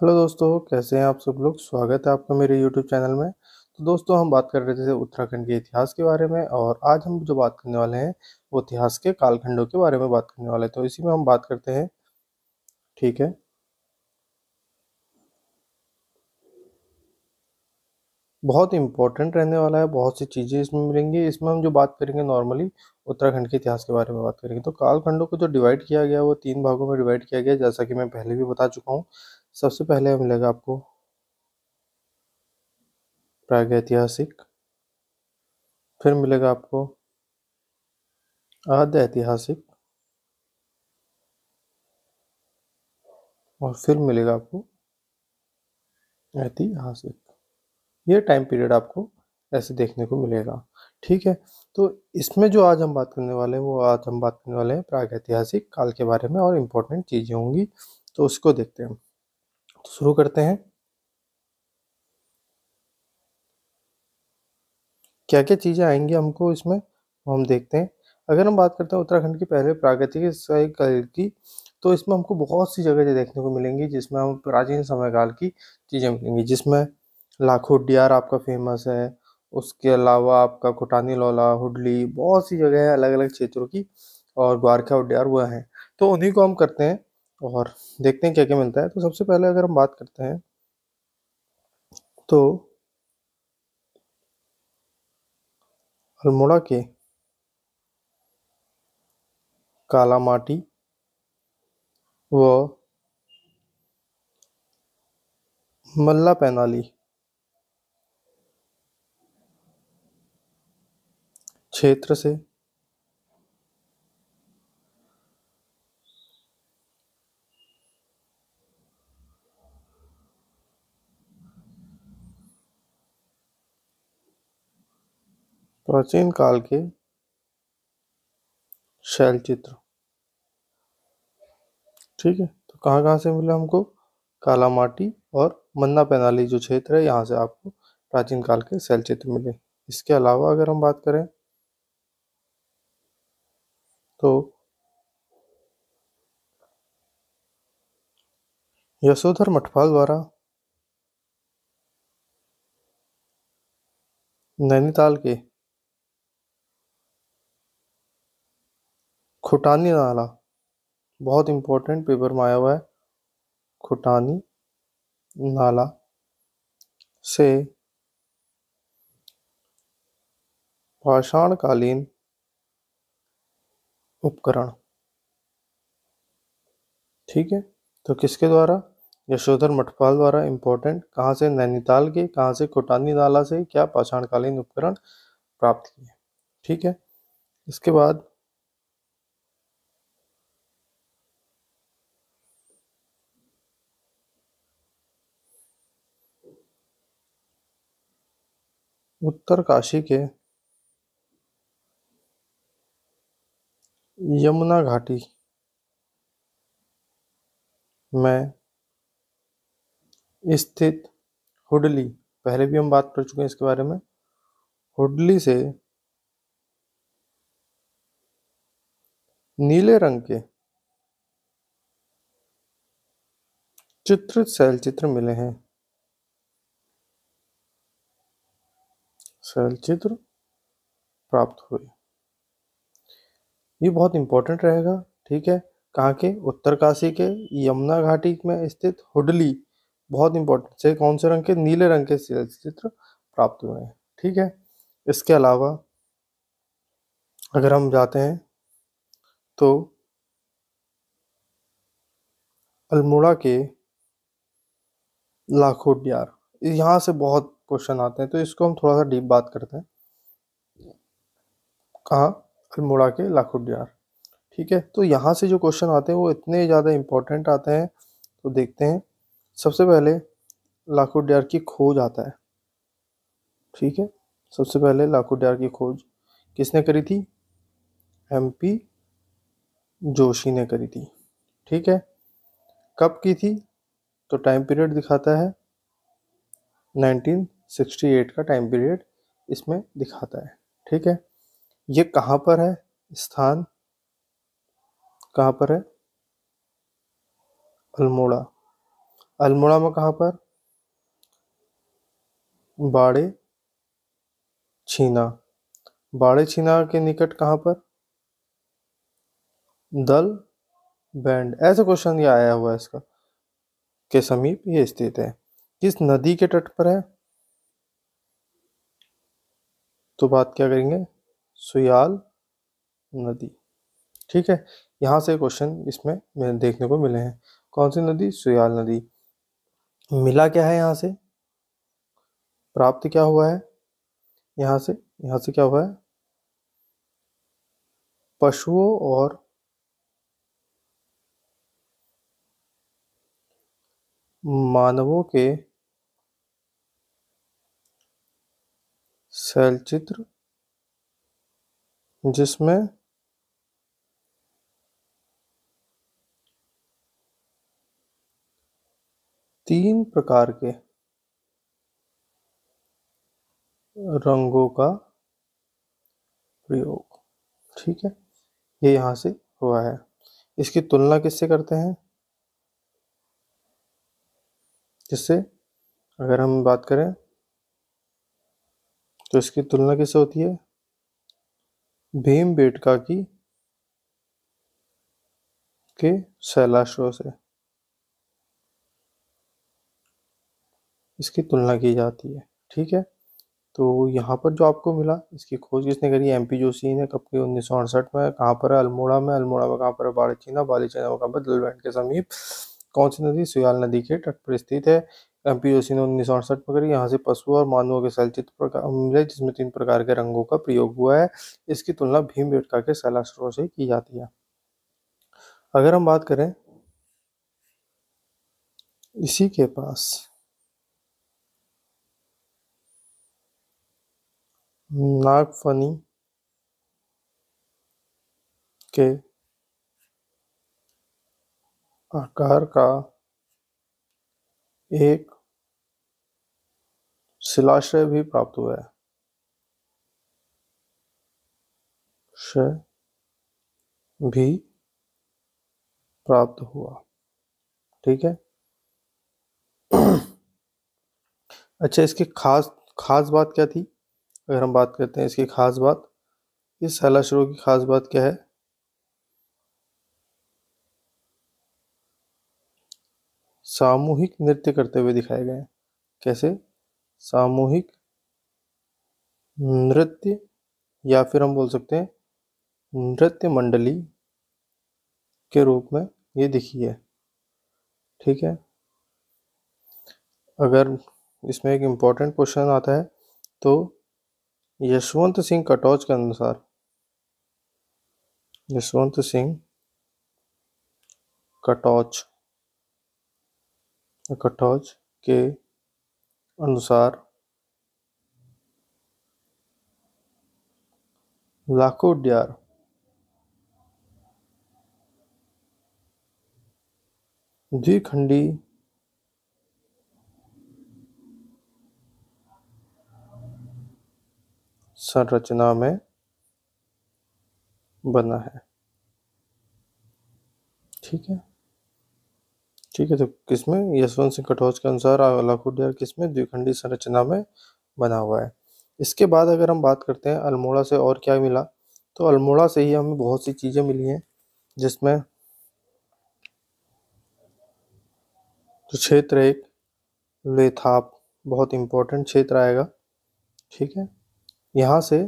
Hello दोस्तों, कैसे हैं आप सब लोग। स्वागत है आपका मेरे यूट्यूब चैनल में। तो दोस्तों, हम बात कर रहे थे उत्तराखंड के इतिहास के बारे में, और आज हम जो बात करने वाले हैं वो इतिहास के कालखंडों के बारे में बात करने वाले हैं। तो इसी में हम बात करते हैं। ठीक है। बहुत इंपॉर्टेंट रहने वाला है, बहुत सी चीज़ें इसमें मिलेंगी। इसमें हम जो बात करेंगे नॉर्मली उत्तराखंड के इतिहास के बारे में बात करेंगे। तो कालखंडों को जो डिवाइड किया गया वो 3 भागों में डिवाइड किया गया, जैसा कि मैं पहले भी बता चुका हूँ। सबसे पहले मिलेगा आपको प्रागैतिहासिक, फिर मिलेगा आपको आद्य ऐतिहासिक, और फिर मिलेगा आपको ऐतिहासिक। ये टाइम पीरियड आपको ऐसे देखने को मिलेगा। ठीक है। तो इसमें जो आज हम बात करने वाले हैं वो आज हम बात करने वाले हैं प्रागैतिहासिक काल के बारे में, और इम्पोर्टेंट चीज़ें होंगी। तो उसको देखते हैं। तो शुरू करते हैं। क्या क्या चीज़ें आएंगी हमको इसमें, वो हम देखते हैं। अगर हम बात करते हैं उत्तराखंड की पहले प्रागैतिहासिक काल की, तो इसमें हमको बहुत सी जगह देखने को मिलेंगी जिसमें हम प्राचीन समय काल की चीज़ें मिलेंगी, जिसमें लाखों उड्यार आपका फेमस है। उसके अलावा आपका खुटानी लौला, हुडली, बहुत सी जगह है अलग अलग क्षेत्रों की, और ग्वारखा उड्यार वह हैं। तो उन्हीं को हम करते हैं और देखते हैं क्या क्या मिलता है। तो सबसे पहले अगर हम बात करते हैं तो अल्मोड़ा के काला माटी व मल्ला पैनाली क्षेत्र से प्राचीन काल के शैल चित्र। ठीक है। तो कहाँ कहाँ से मिला हमको? काला माटी और मन्ना पैनाली जो क्षेत्र है, यहाँ से आपको प्राचीन काल के शैल चित्र मिले। इसके अलावा अगर हम बात करें तो यशोधर मठपाल द्वारा नैनीताल के खुटानी नाला, बहुत इंपॉर्टेंट पेपर में आया हुआ है, खुटानी नाला से पाषाणकालीन उपकरण। ठीक है। तो किसके द्वारा? यशोधर मठपाल द्वारा। इंपॉर्टेंट, कहाँ से? नैनीताल के। कहाँ से? खुटानी नाला से। क्या? पाषाणकालीन उपकरण प्राप्त किए। ठीक है। इसके बाद उत्तरकाशी के यमुना घाटी में स्थित हुडली, पहले भी हम बात कर चुके हैं इसके बारे में। हुडली से नीले रंग के चित्रित शैल चित्र मिले हैं। शैल चित्र प्राप्त हुए। ये बहुत इंपॉर्टेंट रहेगा। ठीक है। कहाँ के? उत्तरकाशी के यमुना घाटी में स्थित हुडली। बहुत इंपॉर्टेंट से कौन से रंग के? नीले रंग के शैल चित्र प्राप्त हुए हैं। ठीक है। इसके अलावा अगर हम जाते हैं तो अल्मोड़ा के लाखों उड्यार, यहाँ से बहुत क्वेश्चन आते हैं, तो इसको हम थोड़ा सा डीप बात करते हैं। कहाँ? अल्मोड़ा के लाखों उड्यार। ठीक है। तो यहाँ से जो क्वेश्चन आते हैं वो इतने ज़्यादा इंपॉर्टेंट आते हैं। तो देखते हैं। सबसे पहले लाखों उड्यार की खोज आता है। ठीक है। सबसे पहले लाखों उड्यार की खोज किसने करी थी? एमपी जोशी ने करी थी। ठीक है। कब की थी? तो टाइम पीरियड दिखाता है 1968 का टाइम पीरियड इसमें दिखाता है। ठीक है। ये कहाँ पर है? स्थान कहाँ पर है? अल्मोड़ा। अल्मोड़ा में कहाँ पर? बाड़े छीना। बाड़े छीना के निकट कहाँ पर? दल बैंड। ऐसा क्वेश्चन ये आया हुआ है इसका, के समीप ये स्थित है। किस नदी के तट पर है? तो बात क्या करेंगे? सुयाल नदी। ठीक है, यहाँ से क्वेश्चन इसमें देखने को मिले हैं। कौन सी नदी? सुयाल नदी। मिला क्या है यहाँ से? प्राप्त क्या हुआ है यहाँ से क्या हुआ है? पशुओं और मानवों के शैलचित्र, जिसमें तीन प्रकार के रंगों का प्रयोग। ठीक है, ये यहाँ से हुआ है। इसकी तुलना किससे करते हैं? किससे? अगर हम बात करें तो इसकी तुलना किससे होती है? भीमबेटका की के शैलाश्रों से इसकी तुलना की जाती है। ठीक है, तो यहाँ पर जो आपको मिला, इसकी खोज किसने करी? एमपी जोशी ने। कब की? 1968 में। कहाँ पर है? अल्मोड़ा में। अल्मोड़ा में कहाँ पर है? बाड़ीछीना। बाड़ीछीना में कहाँ पर? दलबैंड के समीप। कौन सी नदी? सुयाल नदी के तट पर स्थित है। एमपी जोशी ने 1968 में करी। यहाँ से पशु और मानवों के शैलचित्र प्रकार मिले, जिसमें तीन प्रकार के रंगों का प्रयोग हुआ है। इसकी तुलना भीमबेटका के शैलाश्रों से की जाती है। अगर हम बात करें इसी के पास नागफनी के आकार का एक शिलाश्रय भी प्राप्त हुआ है। शय भी प्राप्त हुआ। ठीक है। अच्छा, इसकी खास खास बात क्या थी? अगर हम बात करते हैं इसकी खास बात, इस शैलाश्रय की खास बात क्या है? सामूहिक नृत्य करते हुए दिखाए गए हैं। कैसे? सामूहिक नृत्य, या फिर हम बोल सकते हैं नृत्य मंडली के रूप में ये दिखी है। ठीक है, अगर इसमें एक इम्पोर्टेंट क्वेश्चन आता है तो यशवंत सिंह कटोच के अनुसार, यशवंत सिंह कटोच कटोच के अनुसार लाखोड्यार द्विखंडी संरचना में बना है। ठीक है, ठीक है, तो किसमें? यशवंत सिंह कटोच के अनुसार लाखोड्यार किसमें? द्विखंडी संरचना में बना हुआ है। इसके बाद अगर हम बात करते हैं अल्मोड़ा से और क्या मिला, तो अल्मोड़ा से ही हमें बहुत सी चीज़ें मिली हैं, जिसमें जो क्षेत्र एक लेथाप, बहुत इम्पोर्टेंट क्षेत्र आएगा। ठीक है, यहाँ से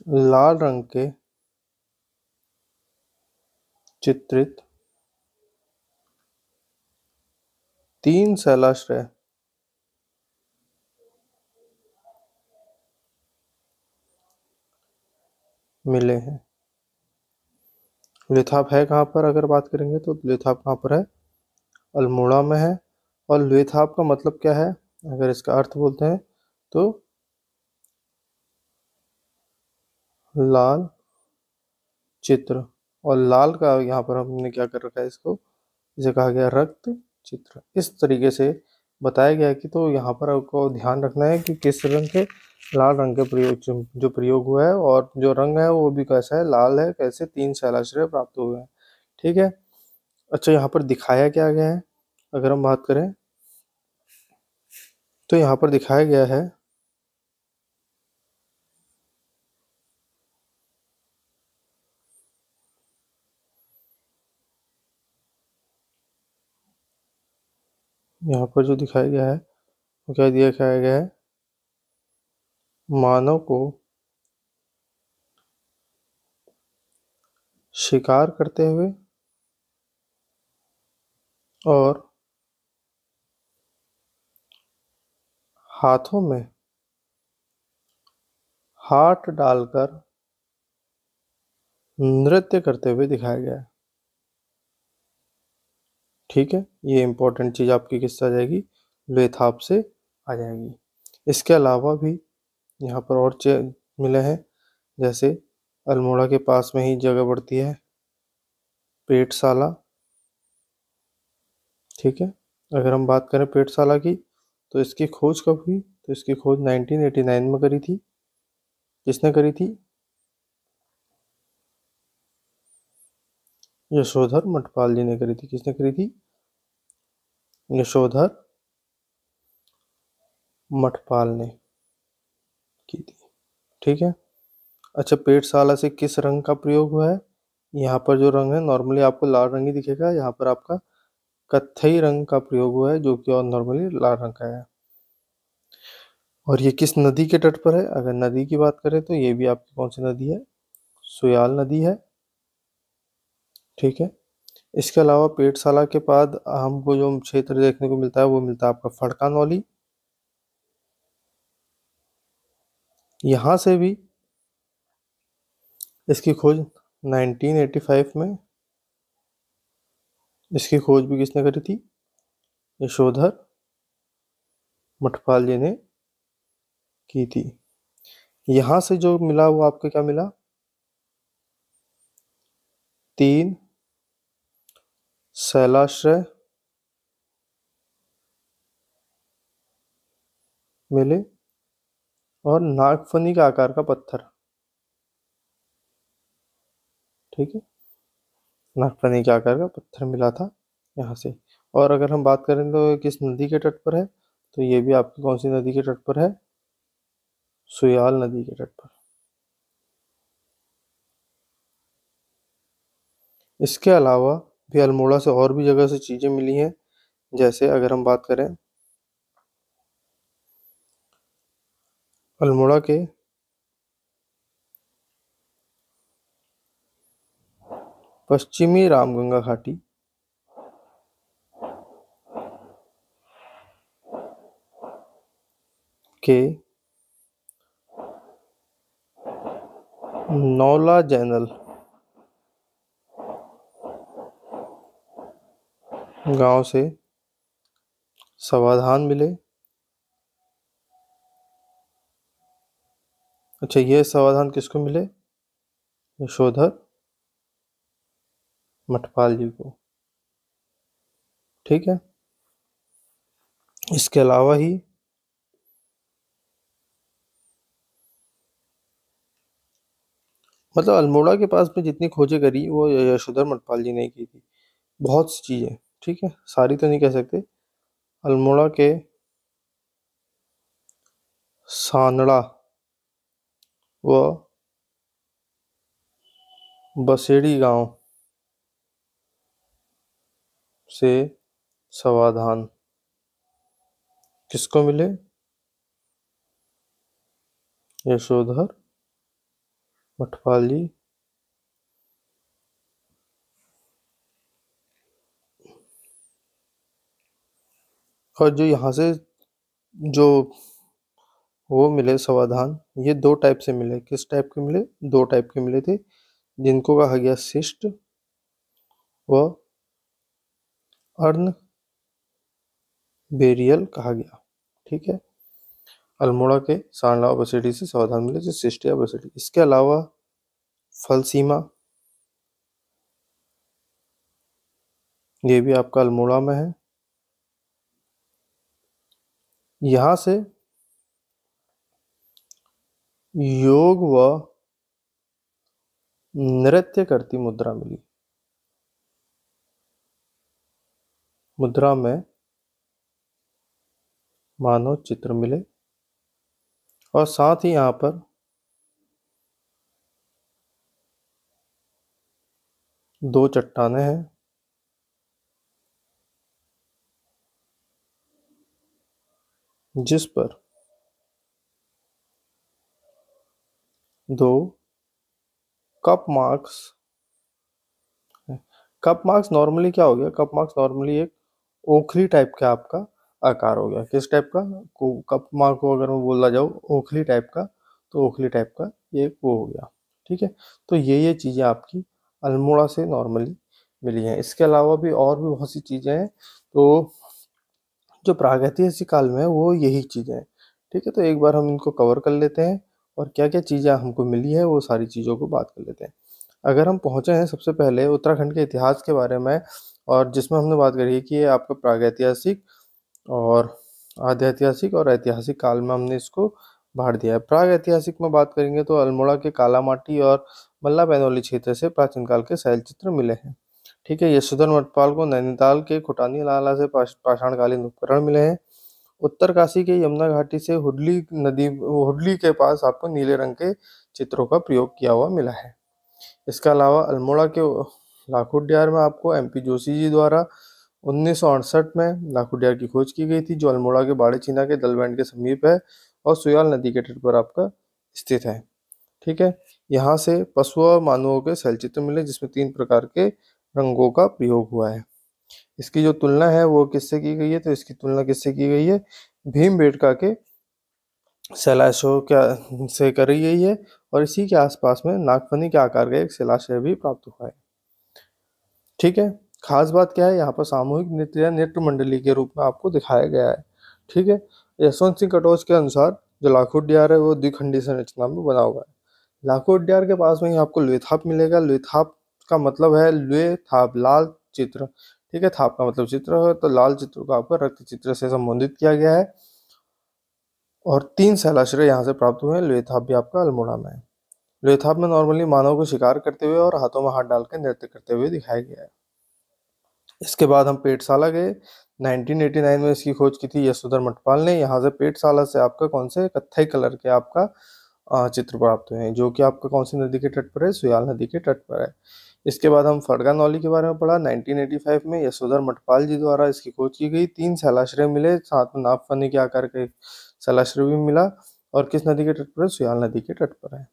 लाल रंग के चित्रित तीन शैलाश्रय मिले हैं। लेथाप है कहाँ पर? अगर बात करेंगे तो लेथाप कहाँ पर है? अल्मोड़ा में है। और लेथाप का मतलब क्या है? अगर इसका अर्थ बोलते हैं तो लाल चित्र। और लाल का यहाँ पर हमने क्या कर रखा है, इसको इसे कहा गया रक्त चित्र। इस तरीके से बताया गया है कि तो यहाँ पर आपको ध्यान रखना है कि किस रंग के, लाल रंग के प्रयोग जो प्रयोग हुआ है, और जो रंग है वो भी कैसा है? लाल है। कैसे? तीन शैलाश्रय प्राप्त हुए हैं। ठीक है, अच्छा, यहाँ पर दिखाया क्या गया है अगर हम बात करें, तो यहाँ पर दिखाया गया है यहाँ पर जो दिखाया गया है वो क्या दिखाया गया है, मानव को शिकार करते हुए और हाथों में हाथ डालकर नृत्य करते हुए दिखाया गया है। ठीक है, ये इंपॉर्टेंट चीज आपकी किससे आ जाएगी, लेथाप से आ जाएगी। इसके अलावा भी यहाँ पर और मिले हैं, जैसे अल्मोड़ा के पास में ही जगह पड़ती है पेटशाला। ठीक है, अगर हम बात करें पेटशाला की, तो इसकी खोज कब हुई, तो इसकी खोज 1989 में करी थी। किसने करी थी, यशोधर मठपाल जी ने करी थी। किसने करी थी, यशोधर मठपाल ने की थी। ठीक है, अच्छा, पेटशाला से किस रंग का प्रयोग हुआ है, यहाँ पर जो रंग है नॉर्मली आपको लाल रंग ही दिखेगा, यहाँ पर आपका कत्थई रंग का प्रयोग हुआ है, जो कि और नॉर्मली लाल रंग का है। और ये किस नदी के तट पर है, अगर नदी की बात करें तो ये भी आपकी कौन सी नदी है, सुयाल नदी है। ठीक है, इसके अलावा पेटशाला के बाद हमको जो क्षेत्र देखने को मिलता है वो मिलता है आपका फड़का नौली। यहाँ से भी इसकी खोज 1985 में, इसकी खोज भी किसने करी थी, यशोधर मठपाल जी ने की थी। यहाँ से जो मिला वो आपको क्या मिला, 3 शैलाश्रय मिले और नागफनी का आकार का पत्थर। ठीक है, नागफनी के आकार का पत्थर मिला था यहाँ से। और अगर हम बात करें तो किस नदी के तट पर है, तो ये भी आपकी कौन सी नदी के तट पर है, सुयाल नदी के तट पर। इसके अलावा भी अल्मोड़ा से और भी जगह से चीजें मिली हैं, जैसे अगर हम बात करें अल्मोड़ा के पश्चिमी रामगंगा घाटी के नौला जैनल गांव से समाधान मिले। अच्छा, ये समाधान किसको मिले, यशोधर मठपाल जी को। ठीक है, इसके अलावा ही मतलब अल्मोड़ा के पास में जितनी खोजें करी वो यशोधर मठपाल जी ने की थी, बहुत सी चीजें। ठीक है, सारी तो नहीं कह सकते। अल्मोड़ा के सानड़ा व बसेड़ी गांव से समाधान किसको मिले, यशोधर मठपाल जी। और जो यहाँ से जो वो मिले समाधान, ये 2 टाइप से मिले। किस टाइप के मिले, 2 टाइप के मिले थे, जिनको कहा गया शिष्ट व अर्न बेरियल कहा गया। ठीक है, अल्मोड़ा के सांडला बसेड़ी से समाधान मिले, जो शिष्ट या बसेड़ी। इसके अलावा फलसीमा, ये भी आपका अल्मोड़ा में है। यहाँ से योग व नृत्य करती मुद्रा मिली। मुद्रा में मानव चित्र मिले और साथ ही यहाँ पर दो चट्टानें हैं जिस पर दो cup marks. Cup marks normally क्या हो गया, कप मार्क्स नॉर्मली एक ओखली टाइप का आपका आकार हो गया। किस टाइप का, कप मार्क को अगर मैं बोला जाऊँ ओखली टाइप का, तो ओखली टाइप का ये वो हो गया। ठीक है, तो ये चीज़ें आपकी अल्मोड़ा से नॉर्मली मिली हैं। इसके अलावा भी और भी बहुत सी चीज़ें हैं, तो जो प्रागैतिहासिक काल में है वो यही चीज़ें हैं। ठीक है, तो एक बार हम इनको कवर कर लेते हैं और क्या क्या चीज़ें हमको मिली है वो सारी चीज़ों को बात कर लेते हैं। अगर हम पहुँचे हैं सबसे पहले उत्तराखंड के इतिहास के बारे में, और जिसमें हमने बात करी है कि ये आपका प्रागैतिहासिक और आध्यात्मिक और ऐतिहासिक काल में हमने इसको बांट दिया है। प्रागैतिहासिक में बात करेंगे तो अल्मोड़ा के कालामाटी और मल्ला बैनोली क्षेत्र से प्राचीन काल के शैल चित्र मिले हैं। ठीक है, यशोधर मठपाल को नैनीताल के खुटानी नाला से पाषाणकालीन उपकरण मिले हैं। उत्तरकाशी के यमुना घाटी से हुडली के पास आपको नीले रंग के चित्रों का प्रयोग किया हुआ मिला है। इसके अलावा अल्मोड़ा के लाखोटियार में आपको एमपी जोशी जी द्वारा 1968 में लाखोटियार की खोज की गई थी, जो अल्मोड़ा के बाड़े चीना के दलबैंड के समीप है और सुयाल नदी के तट पर आपका स्थित है। ठीक है, यहाँ से पशुओं और मानवों के शैलचित्र मिले जिसमें 3 प्रकार के रंगों का प्रयोग हुआ है। इसकी जो तुलना है वो किससे की गई है, तो इसकी तुलना किससे की गई है, भीमबेटका के शैलाशयों के से करी गई है, और इसी के आसपास में नागफनी के आकार का एक शिलाशय भी प्राप्त हुआ है। ठीक है, खास बात क्या है, यहाँ पर सामूहिक नृत्य या नृत्य मंडली के रूप में आपको दिखाया गया है। ठीक है, यशवंत सिंह कटोच के अनुसार जो लाखोटियार है वो द्विखंडी संरचना में बना हुआ है। लाखोटियार के पास में ही आपको लुएथाप मिलेगा। लुएथाप का मतलब है लुए थाप, लाल चित्र। ठीक है, थाप का मतलब चित्र है, तो लाल चित्र को आपको रक्त चित्र से संबोधित किया गया है। और 3 शैलाश्रय यहाँ से प्राप्त हुए हैं। लुएथाप भी आपका अल्मोड़ा में है। लुएथाप में नॉर्मली मानव को शिकार करते हुए और हाथों में हाथ डाल के नृत्य करते हुए दिखाया गया है। इसके बाद हम पेटशाला गए। 1989 में इसकी खोज की थी यशोधर मठपाल ने। यहाँ से पेटशाला से आपका कौन से कत्थई कलर के आपका चित्र प्राप्त हुए हैं, जो कि आपका कौन सी नदी के तट पर है, सुयाल नदी के तट पर है। इसके बाद हम फड़गा नौली के बारे में पढ़ा। 1985 में यशोधर मठपाल जी द्वारा इसकी खोज की गई। 3 शैलाश्रय मिले, साथ में नागफनी के आकार का एक शैलाश्रय भी मिला, और किस नदी के तट पर है, सुयाल नदी के तट पर है।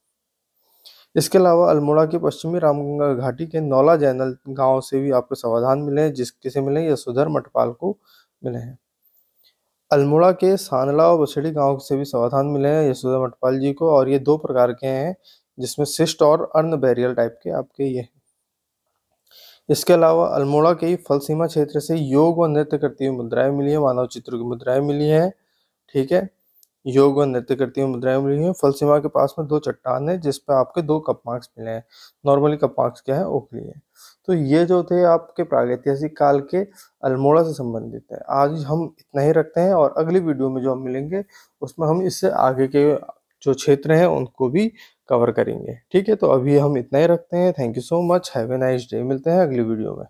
इसके अलावा अल्मोड़ा की पश्चिमी रामगंगा घाटी के नौला जैनल गांव से भी आपको समाधान मिले हैं, जिसके मिले हैं, यशोधर मठपाल को मिले हैं। अल्मोड़ा के सानला और बछड़ी गांव से भी समाधान मिले हैं यशोधर मठपाल जी को, और ये 2 प्रकार के हैं, जिसमें शिष्ट और अर्ण बैरियल टाइप के आपके ये हैं। इसके अलावा अल्मोड़ा के ही फल सीमा क्षेत्र से योग व नृत्य करती हुई मुद्राएं मिली है, मानव चित्र की मुद्राएं मिली हैं। ठीक है, योग व नृत्य करती हुई मुद्राएं मिली हैं। फल सीमा के पास में 2 चट्टान है जिस पे आपके 2 कप मार्क्स मिले हैं। नॉर्मली कप मार्क्स क्या है, ओखली है। तो ये जो थे आपके प्रागैतिहासिक काल के अल्मोड़ा से संबंधित है। आज हम इतना ही रखते हैं, और अगली वीडियो में जो हम मिलेंगे उसमें हम इससे आगे के जो क्षेत्र हैं उनको भी कवर करेंगे। ठीक है, तो अभी हम इतना ही रखते हैं। Thank you so much, have a nice day. मिलते हैं अगली वीडियो में।